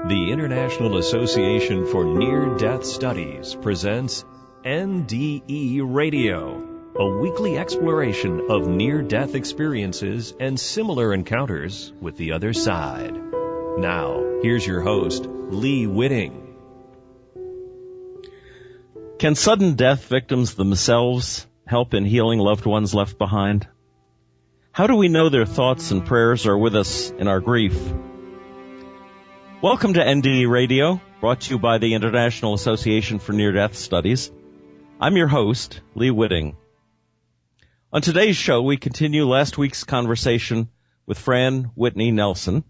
The International Association for Near-Death Studies presents NDE Radio, a weekly exploration of near-death experiences and similar encounters with the other side. Now, here's your host, Lee Whitting. Can sudden death victims themselves help in healing loved ones left behind? How do we know their thoughts and prayers are with us in our grief? Welcome to NDE Radio, brought to you by the International Association for Near-Death Studies. I'm your host, Lee Whitting. On today's show, we continue last week's conversation with Franne Whitney Nelson.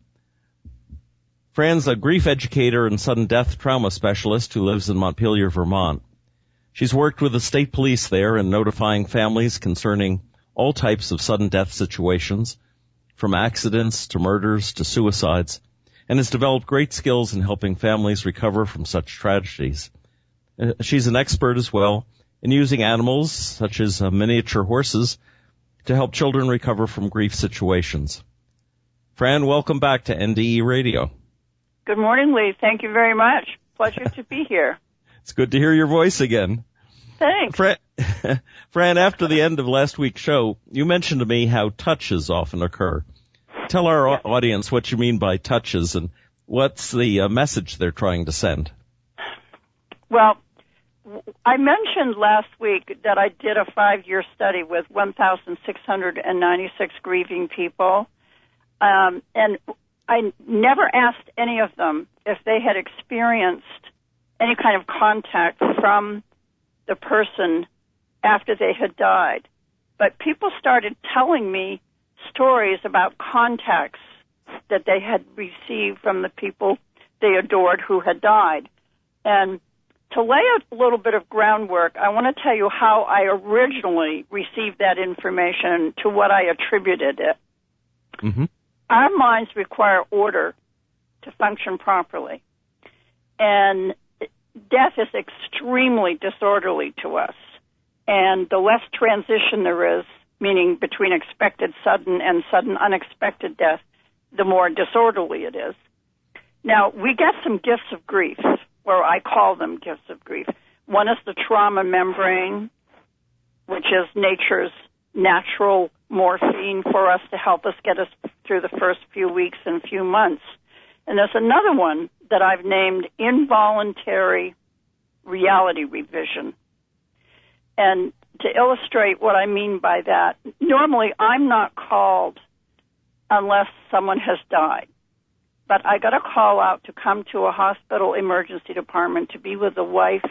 Franne's a grief educator and sudden death trauma specialist who lives in Montpelier, Vermont. She's worked with the state police there in notifying families concerning all types of sudden death situations, from accidents to murders to suicides, and has developed great skills in helping families recover from such tragedies. She's an expert as well in using animals, such as miniature horses, to help children recover from grief situations. Franne, welcome back to NDE Radio. Good morning, Lee. Thank you very much. Pleasure to be here. It's good to hear your voice again. Thanks. Franne, after the end of last week's show, you mentioned to me how touches often occur. Tell our audience what you mean by touches and what's the message they're trying to send. Well, I mentioned last week that I did a 5-year study with 1,696 grieving people, and I never asked any of them if they had experienced any kind of contact from the person after they had died. But people started telling me stories about contacts that they had received from the people they adored who had died. And to lay a little bit of groundwork, I want to tell you how I originally received that information, to what I attributed it. Mm-hmm. Our minds require order to function properly. And death is extremely disorderly to us. And the less transition there is, meaning between expected sudden and sudden unexpected death, the more disorderly it is. Now, we get some gifts of grief, or I call them gifts of grief. One is the trauma membrane, which is nature's natural morphine for us to help us get us through the first few weeks and few months. And there's another one that I've named involuntary reality revision. And to illustrate what I mean by that, normally I'm not called unless someone has died. But I got a call out to come to a hospital emergency department to be with the wife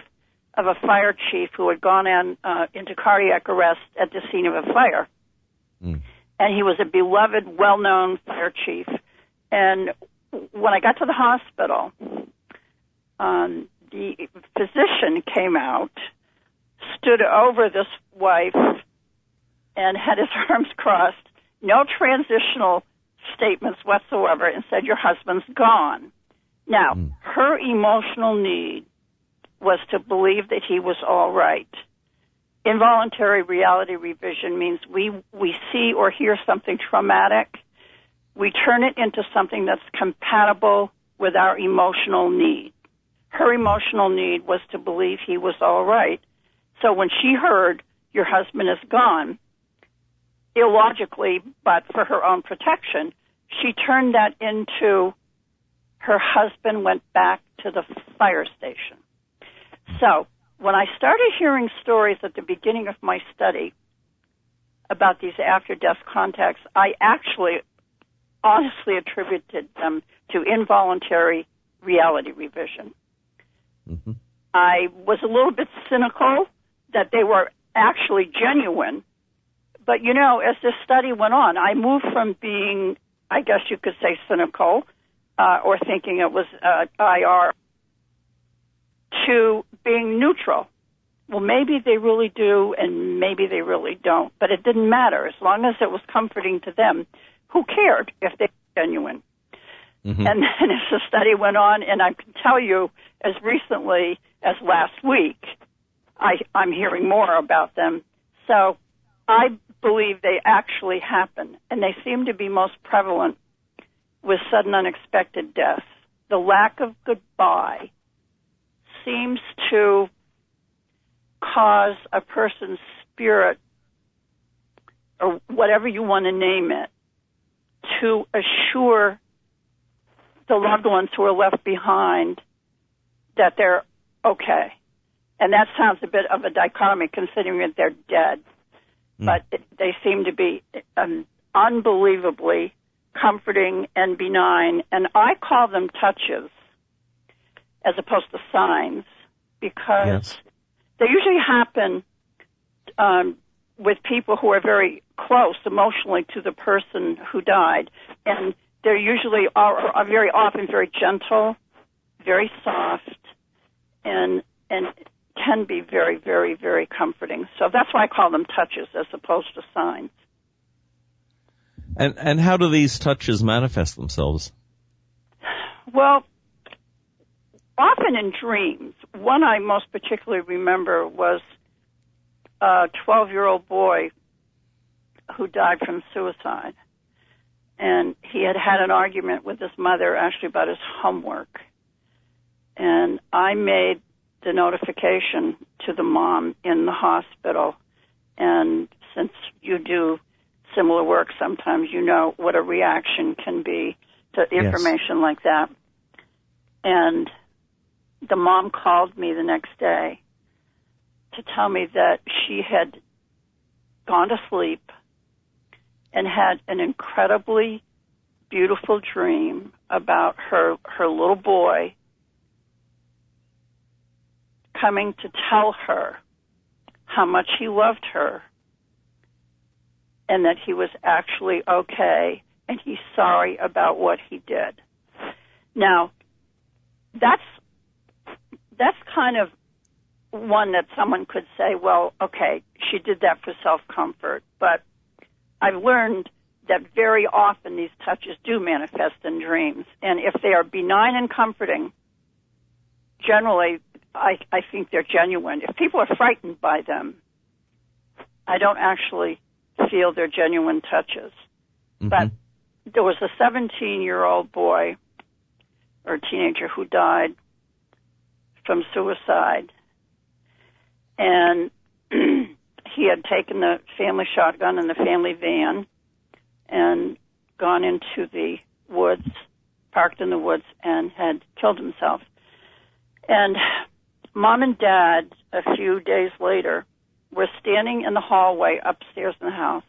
of a fire chief who had gone into cardiac arrest at the scene of a fire. Mm. And he was a beloved, well-known fire chief. And when I got to the hospital, the physician came out, stood over this wife, and had his arms crossed, no transitional statements whatsoever, and said, "Your husband's gone." Now, her emotional need was to believe that he was all right. Involuntary reality revision means we see or hear something traumatic, we turn it into something that's compatible with our emotional need. Her emotional need was to believe he was all right. So when she heard, "Your husband is gone," illogically, but for her own protection, she turned that into her husband went back to the fire station. So when I started hearing stories at the beginning of my study about these after-death contacts, I actually honestly attributed them to involuntary reality revision. Mm-hmm. I was a little bit cynical that they were actually genuine. But, you know, as this study went on, I moved from being, I guess you could say, cynical or thinking it was IR to being neutral. Well, maybe they really do and maybe they really don't. But it didn't matter. As long as it was comforting to them, who cared if they were genuine? Mm-hmm. And then as the study went on, and I can tell you as recently as last week, I'm hearing more about them. So I believe they actually happen, and they seem to be most prevalent with sudden unexpected death. the lack of goodbye seems to cause a person's spirit, or whatever you want to name it, to assure the loved ones who are left behind that they're okay. And that sounds a bit of a dichotomy considering that they're dead. But they seem to be unbelievably comforting and benign. And I call them touches as opposed to signs because they usually happen with people who are very close emotionally to the person who died. And they're usually are very often very gentle, very soft, and can be very, very, very comforting. So that's why I call them touches as opposed to signs. And how do these touches manifest themselves? Well, often in dreams. One I most particularly remember was a 12-year-old boy who died from suicide. And he had had an argument with his mother actually about his homework. And I made the notification to the mom in the hospital. And since you do similar work, sometimes you know what a reaction can be to information like that. And the mom called me the next day to tell me that she had gone to sleep and had an incredibly beautiful dream about her little boy coming to tell her how much he loved her and that he was actually okay and he's sorry about what he did. Now, that's kind of one that someone could say, well, okay, she did that for self-comfort, but I've learned that very often these touches do manifest in dreams, and if they are benign and comforting, generally I think they're genuine. If people are frightened by them, I don't actually feel they're genuine touches. Mm-hmm. But there was a 17-year-old boy or teenager who died from suicide, and he had taken the family shotgun and the family van and gone into the woods, parked in the woods, and had killed himself. And Mom and Dad, a few days later, were standing in the hallway upstairs in the house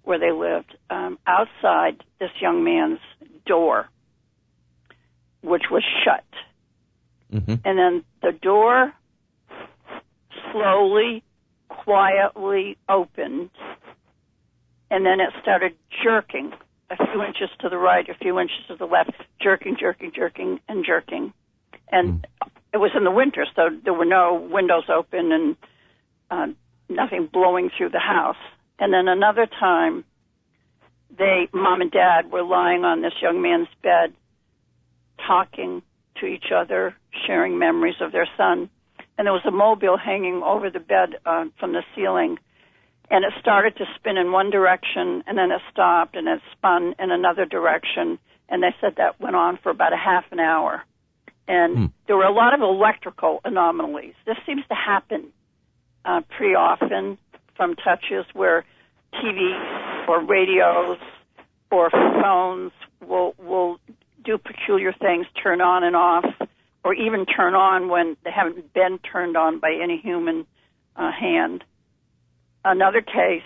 where they lived, outside this young man's door, which was shut. Mm-hmm. And then the door slowly, quietly opened, and then it started jerking a few inches to the right, a few inches to the left, jerking, and jerking. And it was in the winter, so there were no windows open and nothing blowing through the house. And then another time, Mom and Dad were lying on this young man's bed, talking to each other, sharing memories of their son. And there was a mobile hanging over the bed from the ceiling, and it started to spin in one direction, and then it stopped, and it spun in another direction. And they said that went on for about a half an hour. And there were a lot of electrical anomalies. This seems to happen pretty often from touches where TVs or radios or phones will do peculiar things, turn on and off, or even turn on when they haven't been turned on by any human hand. Another case,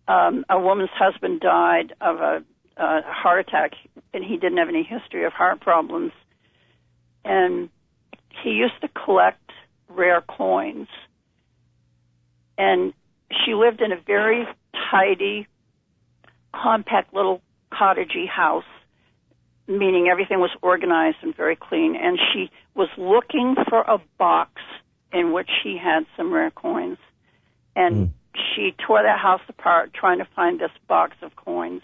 a woman's husband died of a heart attack, and he didn't have any history of heart problems. And he used to collect rare coins. And she lived in a very tidy, compact little cottagey house, meaning everything was organized and very clean. And she was looking for a box in which he had some rare coins. And she tore that house apart trying to find this box of coins.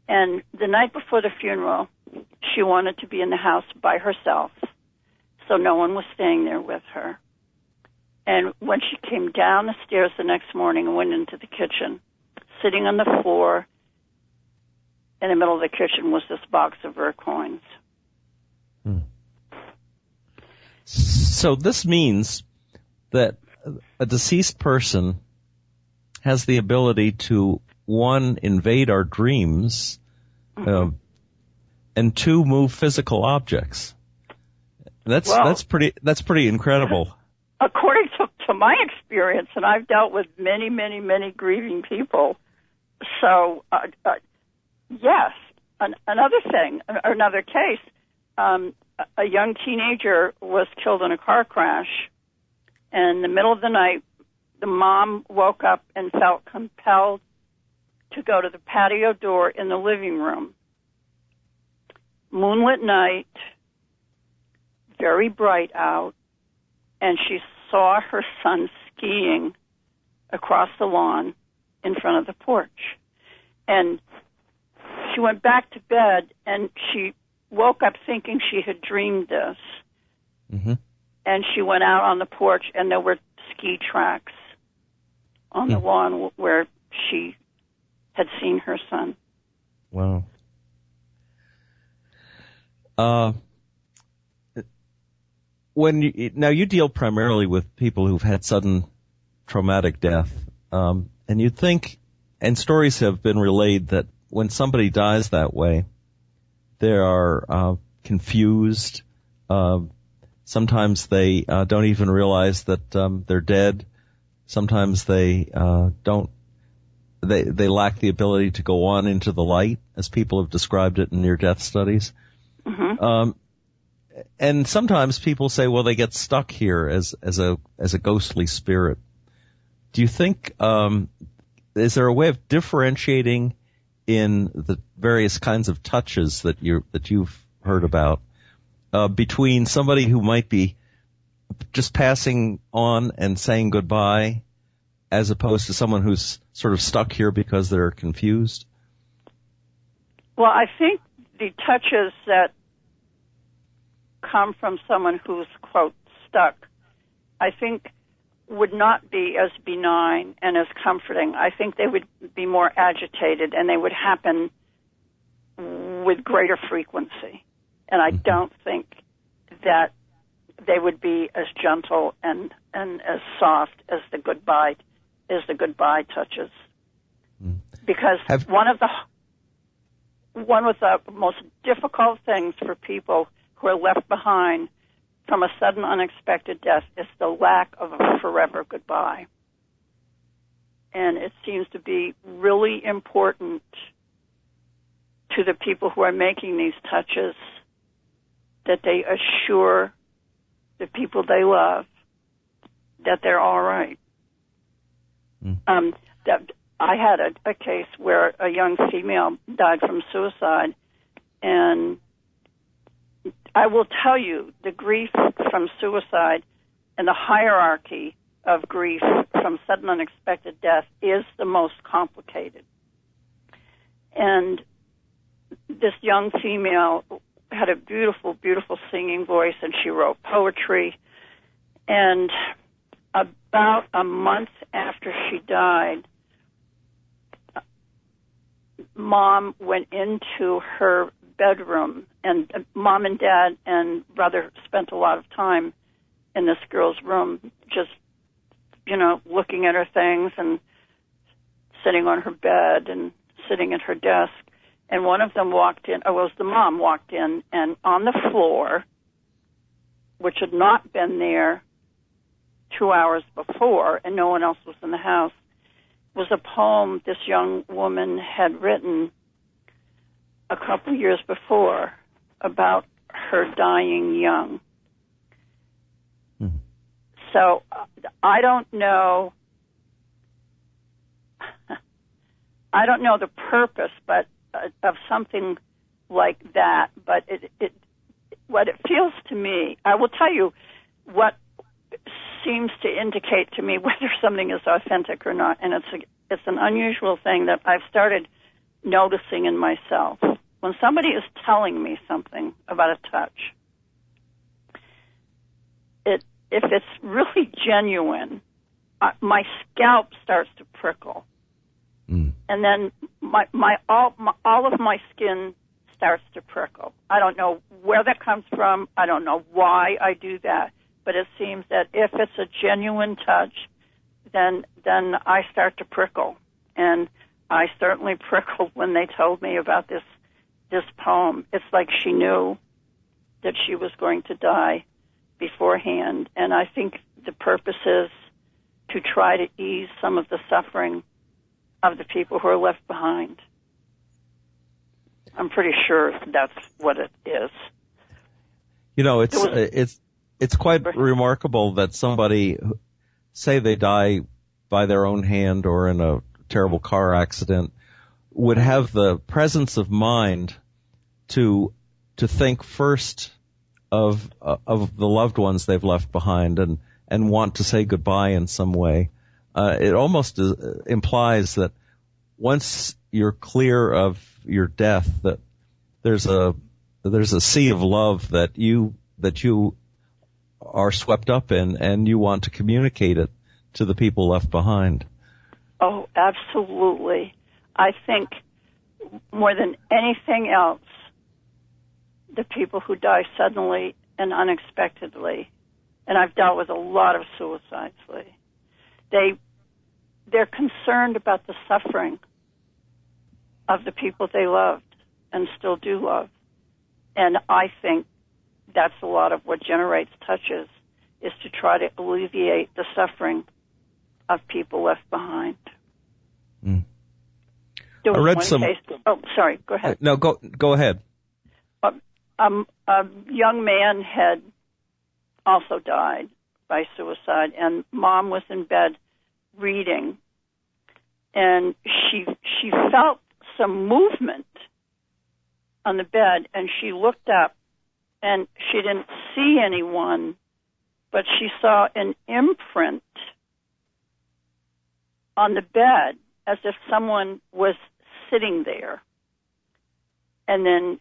And the night before the funeral, she wanted to be in the house by herself, so no one was staying there with her. And when she came down the stairs the next morning and went into the kitchen, sitting on the floor in the middle of the kitchen was this box of rare coins. Hmm. So this means that a deceased person has the ability to, one, invade our dreams, and two, move physical objects. That's pretty incredible. According to my experience, and I've dealt with many, many, many grieving people. So, yes. Another case, a young teenager was killed in a car crash, and in the middle of the night, the mom woke up and felt compelled to go to the patio door in the living room. Moonlit night, very bright out, and she saw her son skiing across the lawn in front of the porch. And she went back to bed, and she woke up thinking she had dreamed this. Mm-hmm. And she went out on the porch, and there were ski tracks on the lawn where she had seen her son. Wow. Now you deal primarily with people who've had sudden traumatic death, and you think, and stories have been relayed that when somebody dies that way, they are confused. Sometimes they don't even realize that they're dead. Sometimes they don't. They lack the ability to go on into the light, as people have described it in near-death studies. Mm-hmm. And sometimes people say, well, they get stuck here as a ghostly spirit. Do you think is there a way of differentiating in the various kinds of touches that you've heard about between somebody who might be just passing on and saying goodbye, as opposed to someone who's sort of stuck here because they're confused? Well, I think the touches that come from someone who's, quote, stuck, I think would not be as benign and as comforting. I think they would be more agitated, and they would happen with greater frequency. And I don't think that they would be as gentle and as soft as the goodbye touches. Because one of the most difficult things for people who are left behind from a sudden unexpected death is the lack of a forever goodbye. And it seems to be really important to the people who are making these touches that they assure the people they love that they're all right. That I had a case where a young female died from suicide, and I will tell you, the grief from suicide and the hierarchy of grief from sudden unexpected death is the most complicated. And this young female had a beautiful, beautiful singing voice, and she wrote poetry. And about a month after she died, Mom went into her bedroom, and Mom and Dad and brother spent a lot of time in this girl's room, just, looking at her things and sitting on her bed and sitting at her desk. And one of them walked in, the mom walked in, and on the floor, which had not been there 2 hours before, and no one else was in the house, was a poem this young woman had written a couple years before about her dying young. So I don't know the purpose, but of something like that. But what it feels to me, I will tell you what seems to indicate to me whether something is authentic or not, and it's an unusual thing that I've started noticing in myself. When somebody is telling me something about a touch, if it's really genuine, my scalp starts to prickle, and then all of my skin starts to prickle. I don't know where that comes from. I don't know why I do that. But it seems that if it's a genuine touch, then I start to prickle. And I certainly prickled when they told me about this poem. It's like she knew that she was going to die beforehand. And I think the purpose is to try to ease some of the suffering of the people who are left behind. I'm pretty sure that's what it is. You know, it's quite remarkable that somebody, say they die by their own hand or in a terrible car accident, would have the presence of mind to think first of the loved ones they've left behind and want to say goodbye in some way. It almost implies that once you're clear of your death, that there's a sea of love that you are swept up in, and you want to communicate it to the people left behind. Oh, absolutely. I think more than anything else, the people who die suddenly and unexpectedly, and I've dealt with a lot of suicides, they're concerned about the suffering of the people they loved and still do love. And I think that's a lot of what generates touches, is to try to alleviate the suffering of people left behind. Mm. There was I read one some. case. Oh, sorry. Go ahead. No, go ahead. A young man had also died by suicide, and Mom was in bed reading, and she felt some movement on the bed, and she looked up, and she didn't see anyone, but she saw an imprint on the bed as if someone was sitting there. And then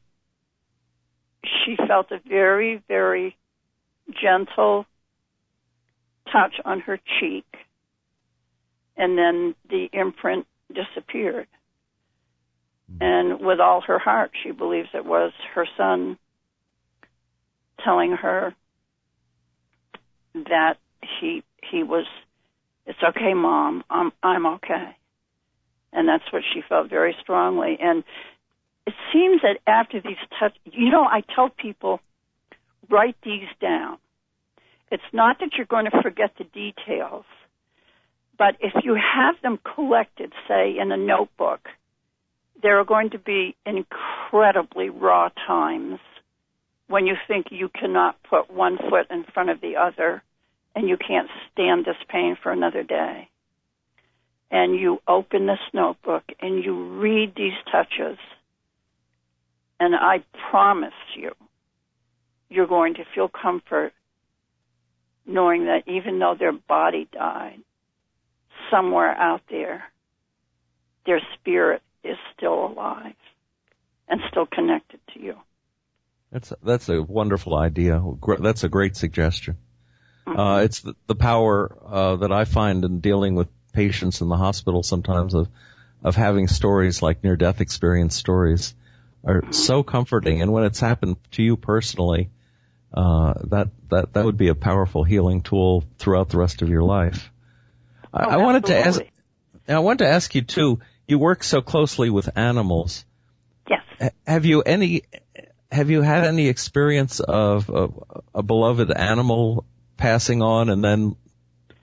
she felt a very, very gentle touch on her cheek, and then the imprint disappeared. And with all her heart, she believes it was her son telling her that he was, "It's okay, Mom, I'm okay." And that's what she felt very strongly. And it seems that after these I tell people, write these down. It's not that you're going to forget the details, but if you have them collected, say, in a notebook, there are going to be incredibly raw times when you think you cannot put one foot in front of the other and you can't stand this pain for another day. And you open this notebook and you read these touches, and I promise you, you're going to feel comfort knowing that even though their body died, somewhere out there, their spirit is still alive and still connected to you. That's a wonderful idea. That's a great suggestion. Mm-hmm. It's the power that I find in dealing with patients in the hospital sometimes of having stories like near-death experience stories are so comforting. And when it's happened to you personally, that would be a powerful healing tool throughout the rest of your life. I wanted to ask you too. You work so closely with animals. Yes. Have you had any experience of a beloved animal passing on and then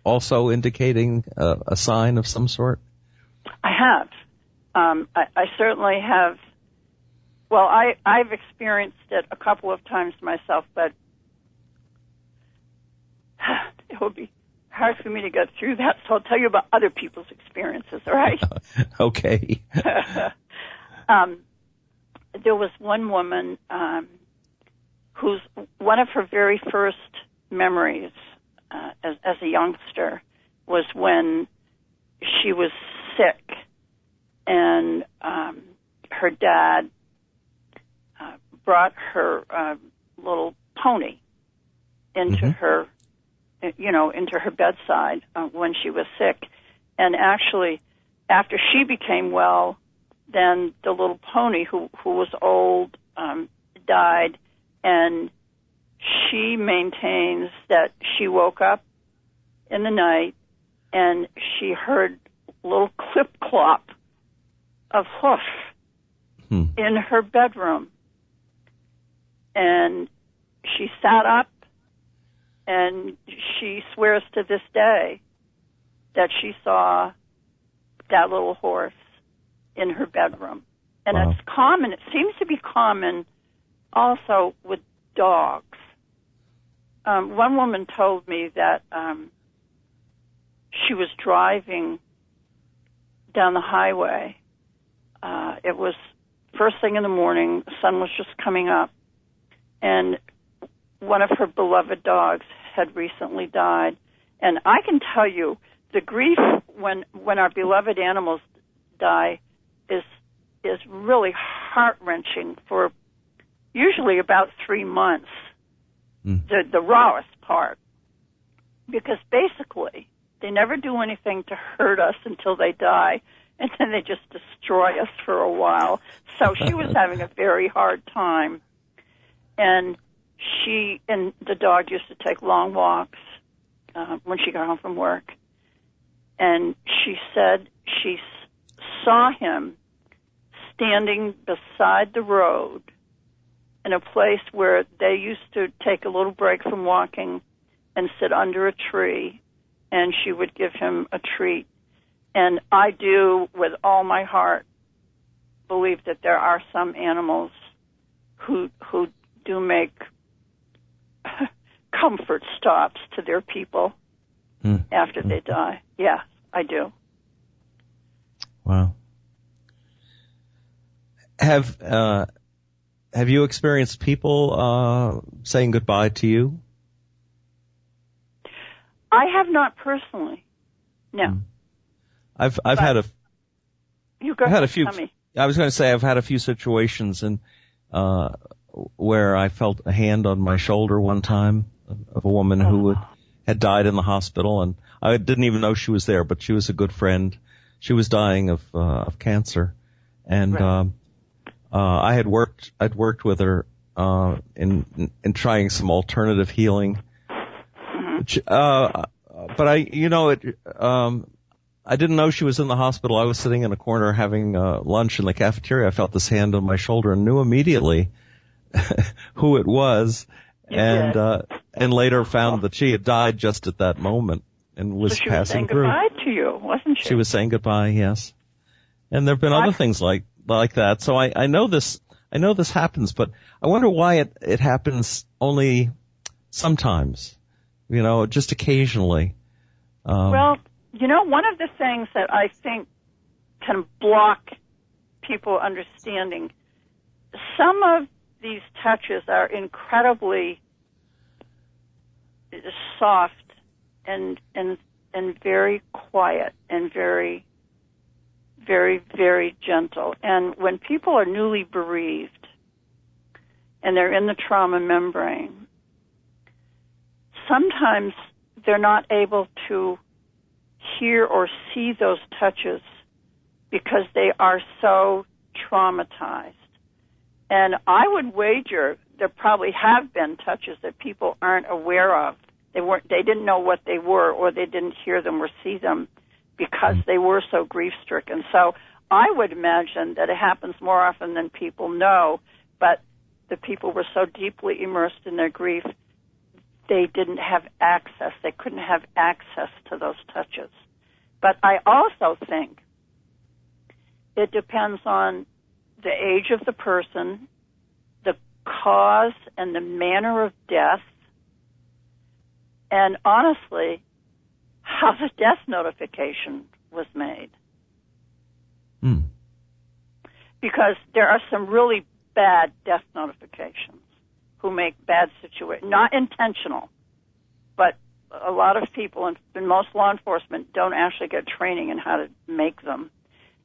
also indicating a sign of some sort? I have. I certainly have. Well, I've experienced it a couple of times myself, but it would be hard for me to go through that, so I'll tell you about other people's experiences, all right? Okay. There was one woman whose one of her very first memories as a youngster was when she was sick, and her dad brought her little pony into her, into her bedside when she was sick. And actually, after she became well, then the little pony, who was old, died, and she maintains that she woke up in the night and she heard a little clip-clop of hoof in her bedroom. And she sat up, and she swears to this day that she saw that little horse in her bedroom. And Wow. it's common. It seems to be common also with dogs. One woman told me that she was driving down the highway. It was first thing in the morning. The sun was just coming up. And one of her beloved dogs had recently died. And I can tell you, the grief when our beloved animals die is really heart-wrenching for usually about 3 months, the rawest part. Because basically, they never do anything to hurt us until they die, and then they just destroy us for a while. So she was having a very hard time. And she and the dog used to take long walks when she got home from work. And she said she saw him standing beside the road in a place where they used to take a little break from walking and sit under a tree, and she would give him a treat. And I do, with all my heart, believe that there are some animals who do make comfort stops to their people after they die. Yes, I do. Wow. Have you experienced people saying goodbye to you? I have not personally. No. I've had a few. Tell me. I was going to say I've had a few situations where I felt a hand on my shoulder one time of a woman who had died in the hospital, and I didn't even know she was there, but she was a good friend. She was dying of cancer, and right. I'd worked with her in trying some alternative healing. But I didn't know she was in the hospital. I was sitting in a corner having lunch in the cafeteria. I felt this hand on my shoulder and knew immediately who it was, and later found that she had died just at that moment and was passing through. She was saying goodbye to you, wasn't she? She was saying goodbye, yes. And there've been other things like that. So I know this happens, but I wonder why it happens only sometimes. Just occasionally. Well, one of the things that I think can block people understanding, some of these touches are incredibly soft and very quiet and very, very, very gentle. And when people are newly bereaved and they're in the trauma membrane, sometimes they're not able to hear or see those touches because they are so traumatized. And I would wager there probably have been touches that people aren't aware of. They didn't know what they were, or they didn't hear them or see them because they were so grief-stricken. So I would imagine that it happens more often than people know, but the people were so deeply immersed in their grief, they didn't have access. They couldn't have access to those touches. But I also think it depends on the age of the person, the cause and the manner of death, and honestly, how the death notification was made. Because there are some really bad death notifications who make bad situations, not intentional, but a lot of people, and most law enforcement, don't actually get training in how to make them.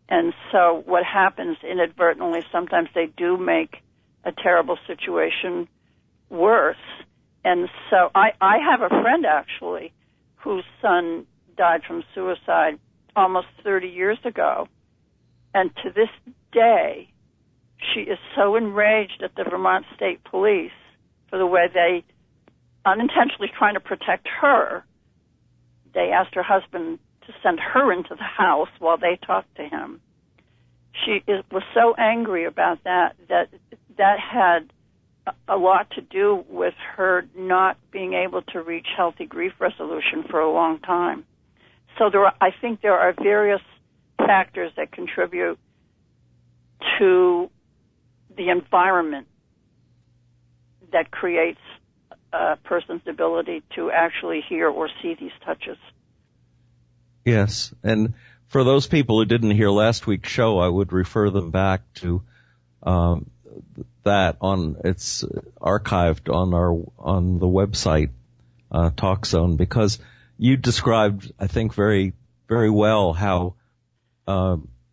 And so what happens inadvertently, sometimes they do make a terrible situation worse. And so I have a friend, actually, whose son died from suicide almost 30 years ago. And to this day, she is so enraged at the Vermont State Police for the way they unintentionally trying to protect her. They asked her husband to send her into the house while they talked to him. Was so angry about that had a lot to do with her not being able to reach healthy grief resolution for a long time. So I think there are various factors that contribute to the environment that creates a person's ability to actually hear or see these touches. Yes, and for those people who didn't hear last week's show, I would refer them back to that it's archived on the website Talk Zone, because you described, I think, very, very well how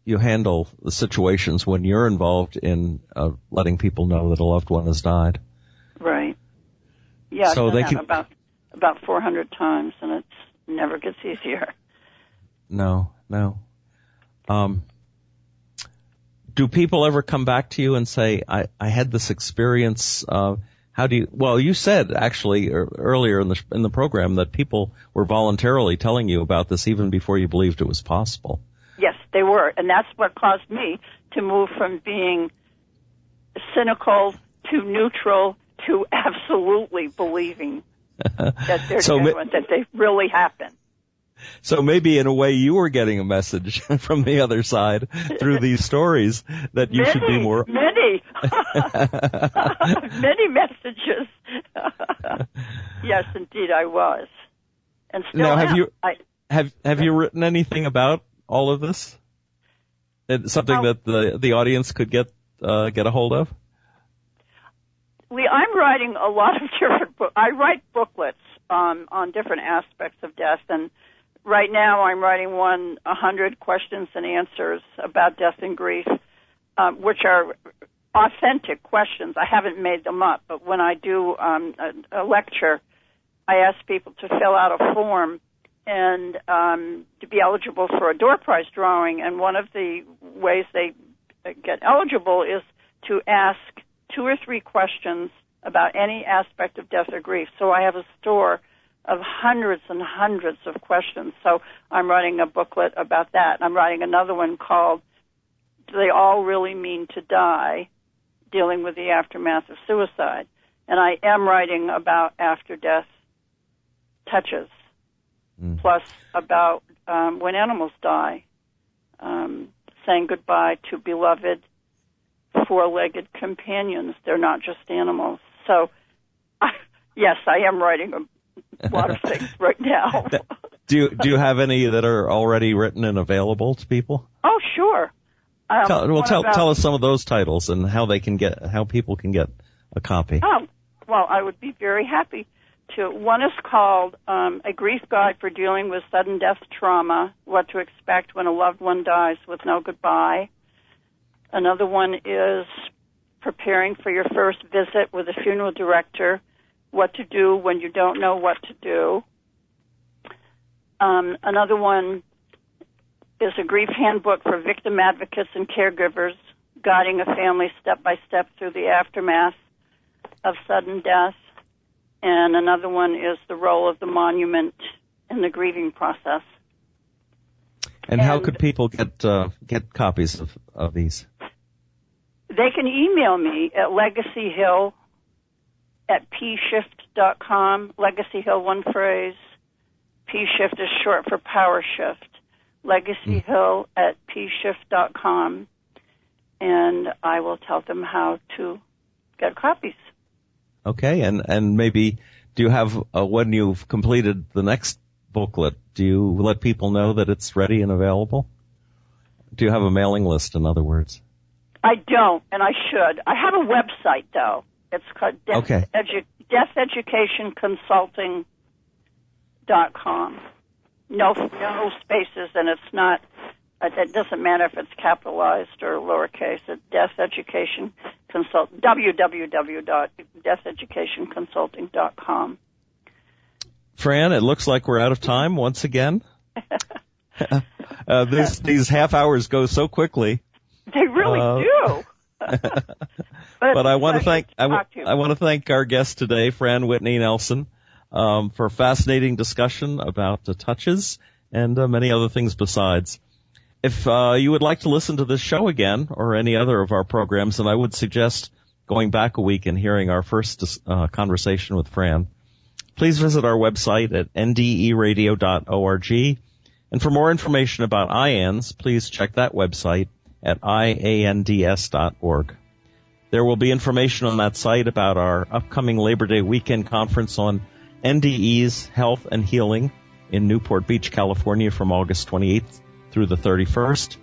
you handle the situations when you're involved in letting people know that a loved one has died. Right. Yeah, so I've done that about 400 times, and it never gets easier. No. Do people ever come back to you and say, I had this experience? How do you? Well, you said actually earlier in the program that people were voluntarily telling you about this even before you believed it was possible. Yes, they were, and that's what caused me to move from being cynical to neutral to absolutely believing that they're genuine, that they really happen. So maybe in a way you were getting a message from the other side through these stories that you should be more... Many messages. Yes, indeed I was. And still now, am. Have you written anything about all of this? It's something that the audience could get a hold of? Lee, I'm writing a lot of different books. I write booklets on different aspects of death, and right now I'm writing 100 questions and answers about death and grief, which are authentic questions. I haven't made them up, but when I do a lecture, I ask people to fill out a form and to be eligible for a door prize drawing, and one of the ways they get eligible is to ask 2 or 3 questions about any aspect of death or grief. So I have a store of hundreds and hundreds of questions. So I'm writing a booklet about that. I'm writing another one called Do They All Really Mean to Die? Dealing with the Aftermath of Suicide. And I am writing about after-death touches, plus about when animals die, saying goodbye to beloved 4-legged companions. They're not just animals. So, yes, I am writing a lot of things right now. Do you have any that are already written and available to people? Oh, sure. Tell us some of those titles and how people can get a copy. Oh, well, I would be very happy to. One is called A Grief Guide for Dealing with Sudden Death Trauma, What to Expect When a Loved One Dies with No Goodbye. Another one is Preparing for Your First Visit with a Funeral Director, What to Do When You Don't Know What to Do. Another one is a grief handbook for victim advocates and caregivers, guiding a family step by step through the aftermath of sudden death. And another one is the role of the monument in the grieving process. And how could people get copies of these? They can email me at legacyhill@pshift.com. Legacy Hill, one phrase. P-Shift is short for Power Shift. legacyhill@pshift.com. And I will tell them how to get copies. Okay, and maybe do you have, when you've completed the next booklet, do you let people know that it's ready and available? Do you have a mailing list, in other words? I don't, and I should. I have a website, though. It's called deatheducationconsulting.com. No spaces, and it's not, it doesn't matter if it's capitalized or lowercase. It's www.deatheducationconsulting.com. Fran, it looks like we're out of time once again. These half hours go so quickly. They really do. But I want to thank our guest today, Franne Whitney Nelson, for a fascinating discussion about the touches and many other things besides. If you would like to listen to this show again or any other of our programs, then I would suggest going back a week and hearing our first conversation with Franne. Please visit our website at nderadio.org. And for more information about IANDS, please check that website at iands.org. There will be information on that site about our upcoming Labor Day weekend conference on NDE's Health and Healing in Newport Beach, California from August 28th through the 31st.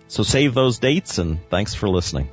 So save those dates, and thanks for listening.